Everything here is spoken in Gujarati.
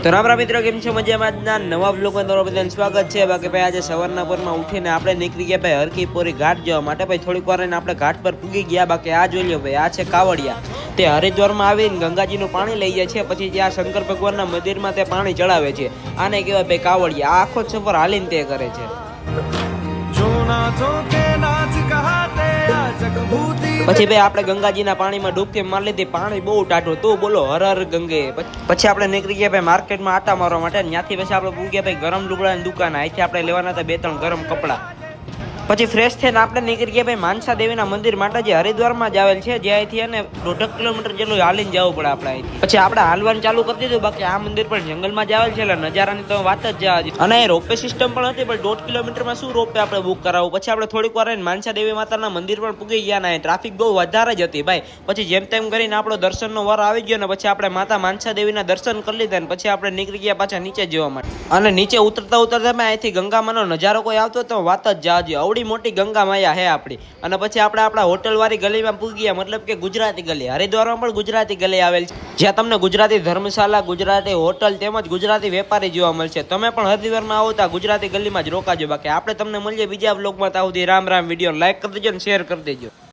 તો રામ રામ મિત્રો, કેમ છો? મજામાં? આજના નવા બ્લોગમાં તમારું બધાનું સ્વાગત છે। બાકી ભાઈ આજે સવારના પરમાં ઉઠીને આપણે નીકળી ગયા ભાઈ હરકીપોરી ઘાટ જવા માટે। ભાઈ થોડીક વાર આપણે ઘાટ પર પૂગી ગયા। બાકી આ જોઈ લો ભાઈ, આ છે કાવડિયા। તે હરિદ્વારમાં આવીને ગંગાજીનું પાણી લઈ જાય છે, પછી ત્યાં શંકર ભગવાનના મંદિરમાં તે પાણી ચડાવે છે। આને કહેવાય ભાઈ કાવડિયા। આ આખો સફર હાલીને તે કરે છે। પછી ભાઈ આપણે ગંગાજીના પાણીમાં ડૂબકી મારી લીધી। પાણી બહુ ટાઢું, તો બોલો હર હર ગંગે। પછી આપણે નીકળી ગયા ભાઈ માર્કેટમાં આટા મારવા માટે। ત્યાંથી પછી આપણે પૂગ્યા ભાઈ ગરમ લુગડાની દુકાન। અહીંથી આપણે લેવાના હતા 2-3 ગરમ કપડા। પછી ફ્રેશ થઈને આપણે નીકળી ગયા ભાઈ માનસા દેવીના મંદિર માટે, જે હરિદ્વારમાં જ આવેલ છે, જે અહીંથી એને 1.5 કિલોમીટર જેટલું હાલીને જવું પડે આપણે અહીંથી। પછી આપણે હાલવાનું ચાલુ કરી દીધું। બાકી આ મંદિર પણ જંગલમાં જ આવેલ છે, એટલે નજારાની તો વાત જ જવા દે। અને રોપવે સિસ્ટમ પણ હતી, પણ 1.5 કિલોમીટરમાં શું રોપવે આપણે બુક કરાવવું। પછી આપણે થોડીક વાર માનસા દેવી માતાના મંદિર પણ પૂગી ગયા ને ટ્રાફિક બહુ વધારે જ હતી ભાઈ। પછી જેમ તેમ કરીને આપણો દર્શનનો વાર આવી ગયો ને પછી આપણે માતા માનસા દેવીના દર્શન કરી લીધા ને પછી આપણે નીકળી ગયા પાછા નીચે જવા માટે। અને નીચે ઉતરતા અહીંથી ગંગામાનો નજારો કોઈ આવતો તો વાત જ જવા દે। આવડી મોટી ગંગા માયા હે આપણી। અને પછી આપણે આપણા હોટલ વાળી ગલીમાં પૂગી ગયા, મતલબ કે ગુજરાતી ગલી। હરિદ્વારમાં પણ ગુજરાતી ગલી આવેલ છે, જ્યાં તમને ગુજરાતી ધર્મશાળા, ગુજરાતી હોટલ તેમજ ગુજરાતી વેપારી જોવા મળશે। તમે પણ હરિદ્વારમાં આવો તો ગુજરાતી ગલીમાં જ રોકાજો। બાકી આપણે તમને મળીએ બીજા બ્લોગમાં। ત્યાં સુધી રામ રામ। વિડીયો લાઈક કરી દેજો અને શેર કરી દેજો।